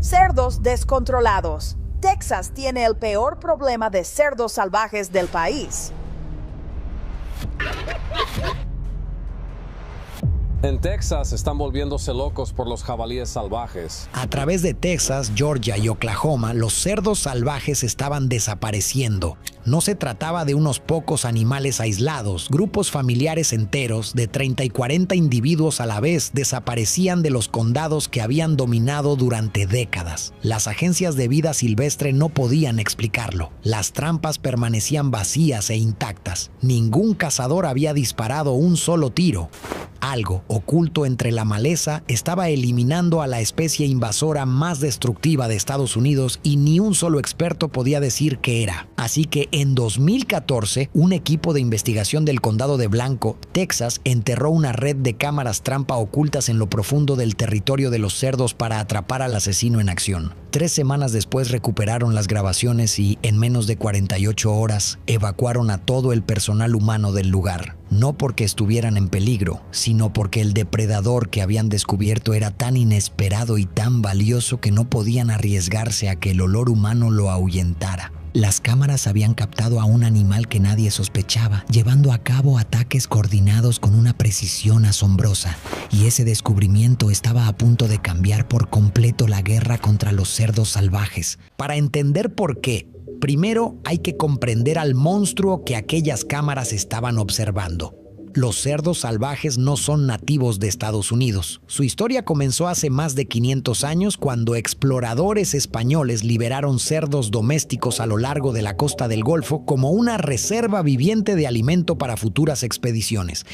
Cerdos descontrolados. Texas tiene el peor problema de cerdos salvajes del país. En Texas están volviéndose locos por los jabalíes salvajes. A través de Texas, Georgia y Oklahoma, los cerdos salvajes estaban desapareciendo. No se trataba de unos pocos animales aislados. Grupos familiares enteros, de 30 y 40 individuos a la vez, desaparecían de los condados que habían dominado durante décadas. Las agencias de vida silvestre no podían explicarlo. Las trampas permanecían vacías e intactas. Ningún cazador había disparado un solo tiro. Algo oculto entre la maleza estaba eliminando a la especie invasora más destructiva de Estados Unidos y ni un solo experto podía decir qué era. Así que en 2014, un equipo de investigación del condado de Blanco, Texas, enterró una red de cámaras trampa ocultas en lo profundo del territorio de los cerdos para atrapar al asesino en acción. 3 semanas después recuperaron las grabaciones y, en menos de 48 horas, evacuaron a todo el personal humano del lugar. No porque estuvieran en peligro, sino porque el depredador que habían descubierto era tan inesperado y tan valioso que no podían arriesgarse a que el olor humano lo ahuyentara. Las cámaras habían captado a un animal que nadie sospechaba, llevando a cabo ataques coordinados con una precisión asombrosa. Y ese descubrimiento estaba a punto de cambiar por completo la guerra contra los cerdos salvajes. Para entender por qué, primero hay que comprender al monstruo que aquellas cámaras estaban observando. Los cerdos salvajes no son nativos de Estados Unidos. Su historia comenzó hace más de 500 años cuando exploradores españoles liberaron cerdos domésticos a lo largo de la costa del Golfo como una reserva viviente de alimento para futuras expediciones.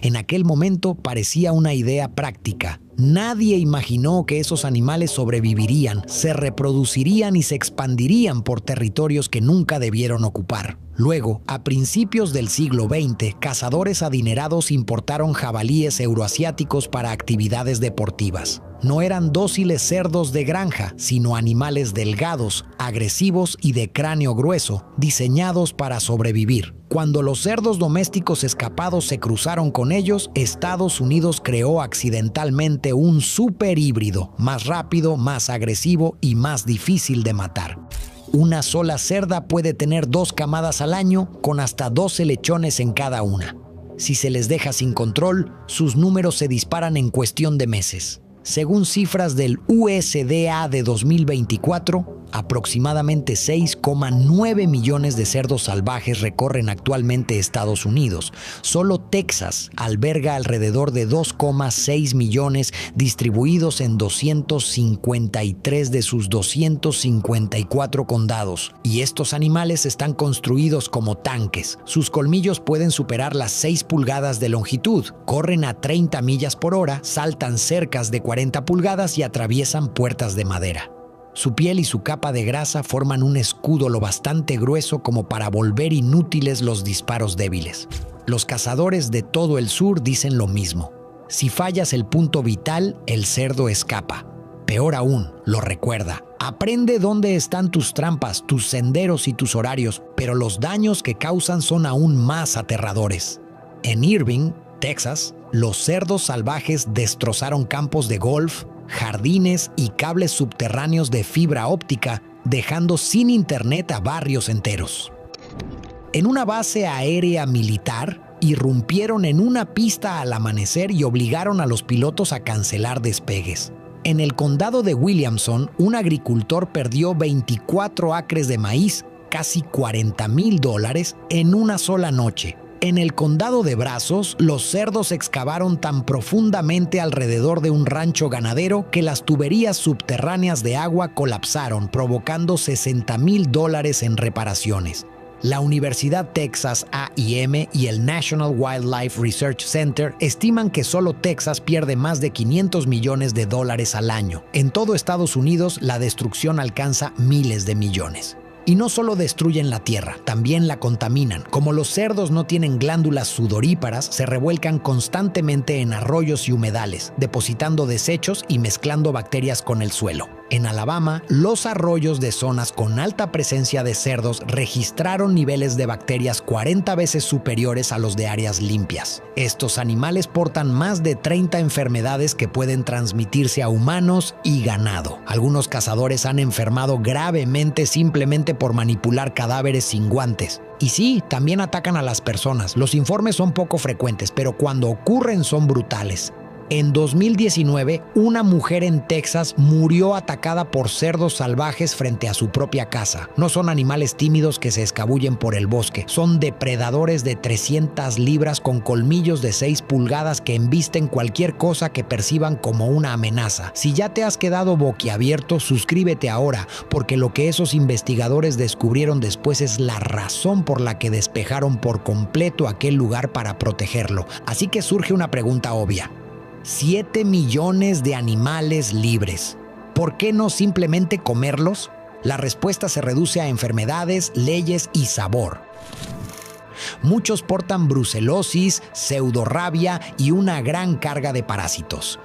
En aquel momento parecía una idea práctica. Nadie imaginó que esos animales sobrevivirían, se reproducirían y se expandirían por territorios que nunca debieron ocupar. Luego, a principios del siglo XX, cazadores adinerados importaron jabalíes euroasiáticos para actividades deportivas. No eran dóciles cerdos de granja, sino animales delgados, agresivos y de cráneo grueso, diseñados para sobrevivir. Cuando los cerdos domésticos escapados se cruzaron con ellos, Estados Unidos creó accidentalmente un superhíbrido, más rápido, más agresivo y más difícil de matar. Una sola cerda puede tener 2 camadas al año, con hasta 12 lechones en cada una. Si se les deja sin control, sus números se disparan en cuestión de meses. Según cifras del USDA de 2024, aproximadamente 6,9 millones de cerdos salvajes recorren actualmente Estados Unidos. Solo Texas alberga alrededor de 2,6 millones distribuidos en 253 de sus 254 condados. Y estos animales están construidos como tanques. Sus colmillos pueden superar las 6 pulgadas de longitud, corren a 30 millas por hora, saltan cercas de 40 pulgadas y atraviesan puertas de madera. Su piel y su capa de grasa forman un escudo lo bastante grueso como para volver inútiles los disparos débiles. Los cazadores de todo el sur dicen lo mismo. Si fallas el punto vital, el cerdo escapa. Peor aún, lo recuerda. Aprende dónde están tus trampas, tus senderos y tus horarios, pero los daños que causan son aún más aterradores. En Irving, Texas, los cerdos salvajes destrozaron campos de golf, jardines y cables subterráneos de fibra óptica, dejando sin internet a barrios enteros. En una base aérea militar, irrumpieron en una pista al amanecer y obligaron a los pilotos a cancelar despegues. En el condado de Williamson, un agricultor perdió 24 acres de maíz, casi $40,000 en una sola noche. En el condado de Brazos, los cerdos excavaron tan profundamente alrededor de un rancho ganadero que las tuberías subterráneas de agua colapsaron, provocando $60,000 en reparaciones. La Universidad Texas A&M y el National Wildlife Research Center estiman que solo Texas pierde más de $500 millones al año. En todo Estados Unidos, la destrucción alcanza miles de millones. Y no solo destruyen la tierra, también la contaminan. Como los cerdos no tienen glándulas sudoríparas, se revuelcan constantemente en arroyos y humedales, depositando desechos y mezclando bacterias con el suelo. En Alabama, los arroyos de zonas con alta presencia de cerdos registraron niveles de bacterias 40 veces superiores a los de áreas limpias. Estos animales portan más de 30 enfermedades que pueden transmitirse a humanos y ganado. Algunos cazadores han enfermado gravemente simplemente por manipular cadáveres sin guantes. Y sí, también atacan a las personas. Los informes son poco frecuentes, pero cuando ocurren son brutales. En 2019, una mujer en Texas murió atacada por cerdos salvajes frente a su propia casa. No son animales tímidos que se escabullen por el bosque. Son depredadores de 300 libras con colmillos de 6 pulgadas que embisten cualquier cosa que perciban como una amenaza. Si ya te has quedado boquiabierto, suscríbete ahora, porque lo que esos investigadores descubrieron después es la razón por la que despejaron por completo aquel lugar para protegerlo. Así que surge una pregunta obvia. 7 millones de animales libres. ¿Por qué no simplemente comerlos? La respuesta se reduce a enfermedades, leyes y sabor. Muchos portan brucelosis, pseudorrabia y una gran carga de parásitos.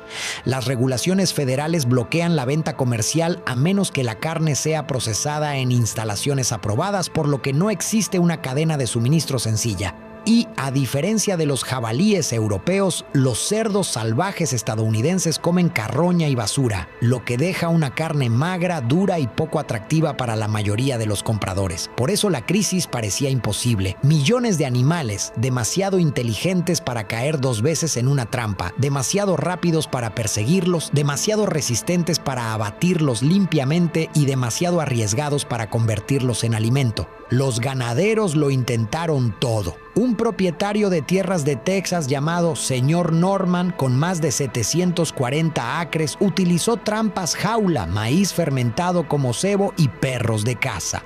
Las regulaciones federales bloquean la venta comercial a menos que la carne sea procesada en instalaciones aprobadas, por lo que no existe una cadena de suministro sencilla. Y, a diferencia de los jabalíes europeos, los cerdos salvajes estadounidenses comen carroña y basura, lo que deja una carne magra, dura y poco atractiva para la mayoría de los compradores. Por eso la crisis parecía imposible. Millones de animales, demasiado inteligentes para caer 2 veces en una trampa, demasiado rápidos para perseguirlos, demasiado resistentes para abatirlos limpiamente y demasiado arriesgados para convertirlos en alimento. Los ganaderos lo intentaron todo. Un propietario de tierras de Texas llamado Señor Norman, con más de 740 acres, utilizó trampas jaula, maíz fermentado como cebo y perros de caza.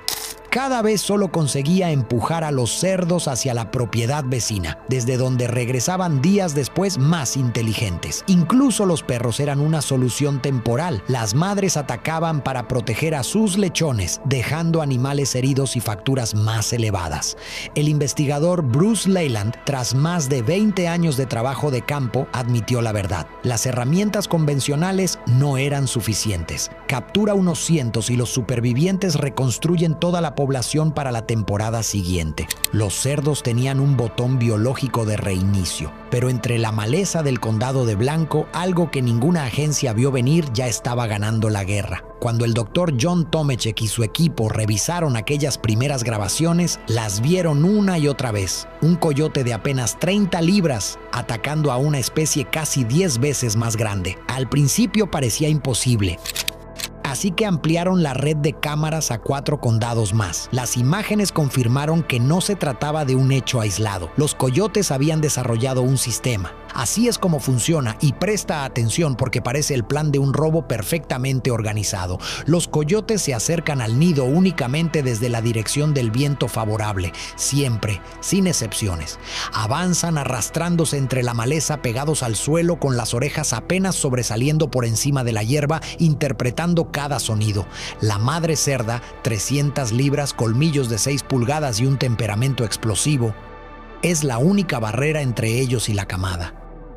Cada vez solo conseguía empujar a los cerdos hacia la propiedad vecina, desde donde regresaban días después más inteligentes. Incluso los perros eran una solución temporal. Las madres atacaban para proteger a sus lechones, dejando animales heridos y facturas más elevadas. El investigador Bruce Leyland, tras más de 20 años de trabajo de campo, admitió la verdad. Las herramientas convencionales no eran suficientes. Captura unos cientos y los supervivientes reconstruyen toda la población para la temporada siguiente. Los cerdos tenían un botón biológico de reinicio, pero entre la maleza del condado de Blanco, algo que ninguna agencia vio venir ya estaba ganando la guerra. Cuando el doctor John Tomechek y su equipo revisaron aquellas primeras grabaciones, las vieron una y otra vez. Un coyote de apenas 30 libras atacando a una especie casi 10 veces más grande. Al principio parecía imposible. Así que ampliaron la red de cámaras a 4 condados más. Las imágenes confirmaron que no se trataba de un hecho aislado. Los coyotes habían desarrollado un sistema. Así es como funciona, y presta atención porque parece el plan de un robo perfectamente organizado. Los coyotes se acercan al nido únicamente desde la dirección del viento favorable, siempre, sin excepciones. Avanzan arrastrándose entre la maleza pegados al suelo con las orejas apenas sobresaliendo por encima de la hierba, interpretando cada sonido. La madre cerda, 300 libras, colmillos de 6 pulgadas y un temperamento explosivo, es la única barrera entre ellos y la camada.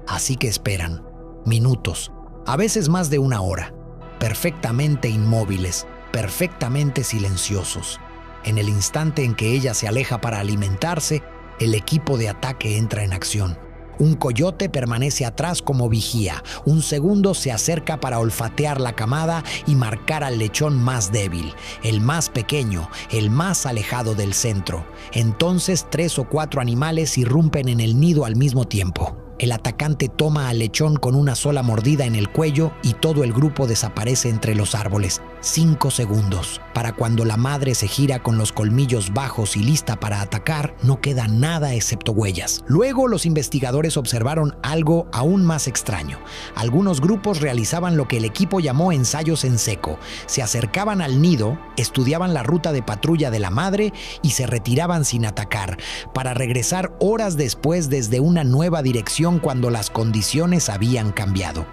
Así que esperan, minutos, a veces más de 1 hora, perfectamente inmóviles, perfectamente silenciosos. En el instante en que ella se aleja para alimentarse, el equipo de ataque entra en acción. Un coyote permanece atrás como vigía. Un segundo se acerca para olfatear la camada y marcar al lechón más débil, el más pequeño, el más alejado del centro. Entonces 3 o 4 animales irrumpen en el nido al mismo tiempo. El atacante toma al lechón con una sola mordida en el cuello y todo el grupo desaparece entre los árboles. 5 segundos. Para cuando la madre se gira con los colmillos bajos y lista para atacar, no queda nada excepto huellas. Luego los investigadores observaron algo aún más extraño. Algunos grupos realizaban lo que el equipo llamó ensayos en seco. Se acercaban al nido, estudiaban la ruta de patrulla de la madre y se retiraban sin atacar, para regresar horas después desde una nueva dirección aparecieron cuando las condiciones habían cambiado.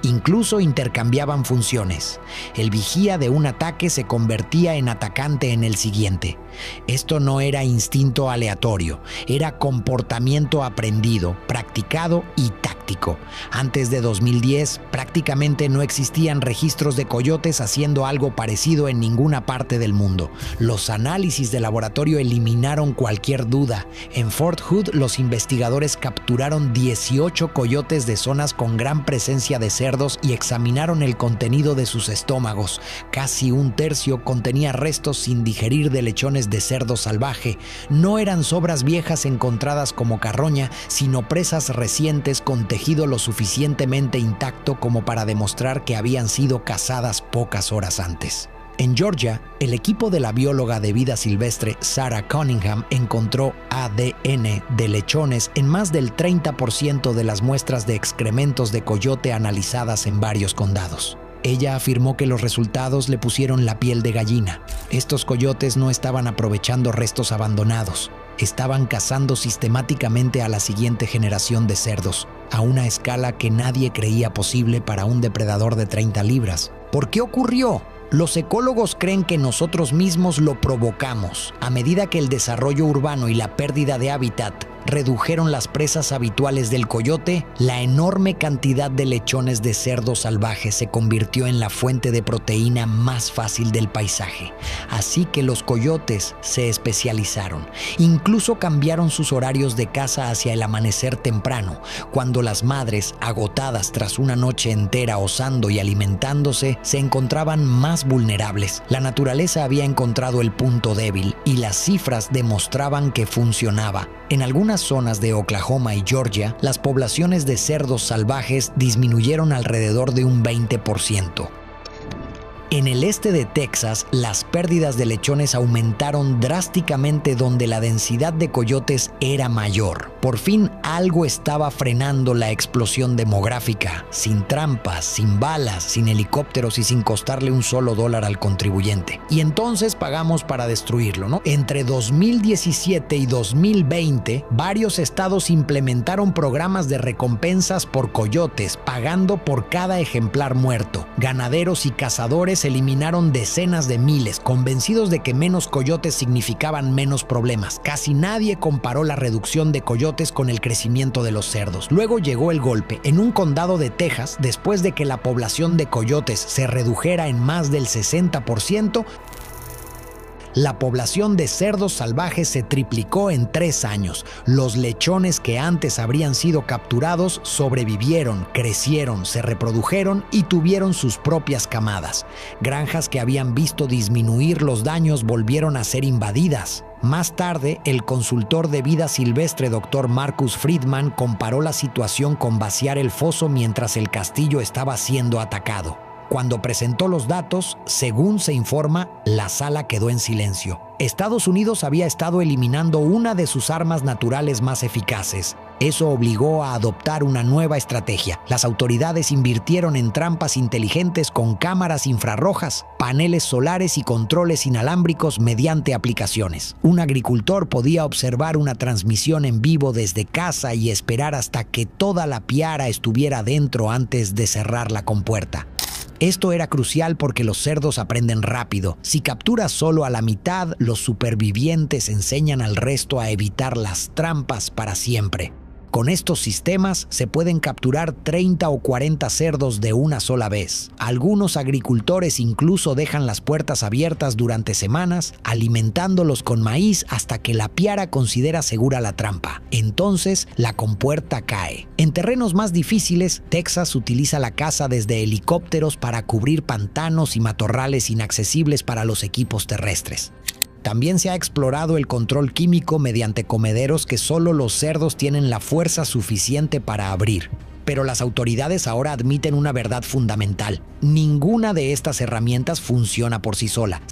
Incluso intercambiaban funciones. El vigía de un ataque se convertía en atacante en el siguiente. Esto no era instinto aleatorio, era comportamiento aprendido, practicado y táctico. Antes de 2010, prácticamente no existían registros de coyotes haciendo algo parecido en ninguna parte del mundo. Los análisis de laboratorio eliminaron cualquier duda. En Fort Hood, los investigadores capturaron 18 coyotes de zonas con gran presencia de cerdos y examinaron el contenido de sus estómagos. Casi un tercio contenía restos sin digerir de lechones de cerdo salvaje. No eran sobras viejas encontradas como carroña, sino presas recientes con tejido lo suficientemente intacto como para demostrar que habían sido cazadas pocas horas antes. En Georgia, el equipo de la bióloga de vida silvestre Sarah Cunningham encontró ADN de lechones en más del 30% de las muestras de excrementos de coyote analizadas en varios condados. Ella afirmó que los resultados le pusieron la piel de gallina. Estos coyotes no estaban aprovechando restos abandonados. Estaban cazando sistemáticamente a la siguiente generación de cerdos, a una escala que nadie creía posible para un depredador de 30 libras. ¿Por qué ocurrió? Los ecólogos creen que nosotros mismos lo provocamos. A medida que el desarrollo urbano y la pérdida de hábitat redujeron las presas habituales del coyote, la enorme cantidad de lechones de cerdo salvaje se convirtió en la fuente de proteína más fácil del paisaje. Así que los coyotes se especializaron. Incluso cambiaron sus horarios de caza hacia el amanecer temprano, cuando las madres, agotadas tras una noche entera osando y alimentándose, se encontraban más vulnerables. La naturaleza había encontrado el punto débil y las cifras demostraban que funcionaba. En algunas zonas de Oklahoma y Georgia, las poblaciones de cerdos salvajes disminuyeron alrededor de un 20%. En el este de Texas, las pérdidas de lechones aumentaron drásticamente donde la densidad de coyotes era mayor. Por fin algo estaba frenando la explosión demográfica, sin trampas, sin balas, sin helicópteros y sin costarle un solo dólar al contribuyente. Y entonces pagamos para destruirlo, ¿no? Entre 2017 y 2020, varios estados implementaron programas de recompensas por coyotes, pagando por cada ejemplar muerto. Ganaderos y cazadores eliminaron decenas de miles, convencidos de que menos coyotes significaban menos problemas. Casi nadie comparó la reducción de coyotes con el crecimiento de los cerdos. Luego llegó el golpe. En un condado de Texas, después de que la población de coyotes se redujera en más del 60%, la población de cerdos salvajes se triplicó en 3 años. Los lechones que antes habrían sido capturados sobrevivieron, crecieron, se reprodujeron y tuvieron sus propias camadas. Granjas que habían visto disminuir los daños volvieron a ser invadidas. Más tarde, el consultor de vida silvestre Dr. Marcus Friedman comparó la situación con vaciar el foso mientras el castillo estaba siendo atacado. Cuando presentó los datos, según se informa, la sala quedó en silencio. Estados Unidos había estado eliminando una de sus armas naturales más eficaces. Eso obligó a adoptar una nueva estrategia. Las autoridades invirtieron en trampas inteligentes con cámaras infrarrojas, paneles solares y controles inalámbricos mediante aplicaciones. Un agricultor podía observar una transmisión en vivo desde casa y esperar hasta que toda la piara estuviera dentro antes de cerrar la compuerta. Esto era crucial porque los cerdos aprenden rápido. Si capturas solo a la mitad, los supervivientes enseñan al resto a evitar las trampas para siempre. Con estos sistemas se pueden capturar 30 o 40 cerdos de una sola vez. Algunos agricultores incluso dejan las puertas abiertas durante semanas, alimentándolos con maíz hasta que la piara considera segura la trampa. Entonces, la compuerta cae. En terrenos más difíciles, Texas utiliza la caza desde helicópteros para cubrir pantanos y matorrales inaccesibles para los equipos terrestres. También se ha explorado el control químico mediante comederos que solo los cerdos tienen la fuerza suficiente para abrir. Pero las autoridades ahora admiten una verdad fundamental. Ninguna de estas herramientas funciona por sí sola.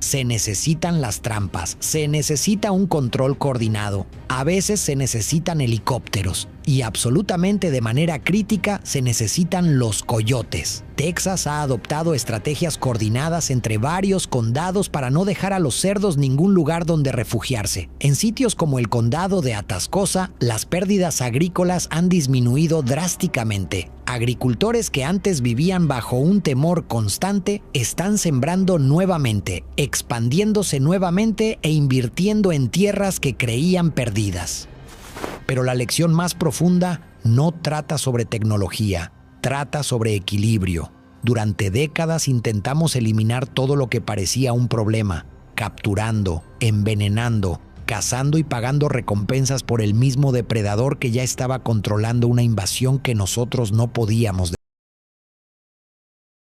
Se necesitan las trampas, se necesita un control coordinado, a veces se necesitan helicópteros Y absolutamente de manera crítica se necesitan los coyotes. Texas ha adoptado estrategias coordinadas entre varios condados para no dejar a los cerdos ningún lugar donde refugiarse. En sitios como el condado de Atascosa, las pérdidas agrícolas han disminuido drásticamente. Agricultores que antes vivían bajo un temor constante están sembrando nuevamente, expandiéndose nuevamente e invirtiendo en tierras que creían perdidas. Pero la lección más profunda no trata sobre tecnología, trata sobre equilibrio. Durante décadas intentamos eliminar todo lo que parecía un problema, capturando, envenenando, cazando y pagando recompensas por el mismo depredador que ya estaba controlando una invasión que nosotros no podíamos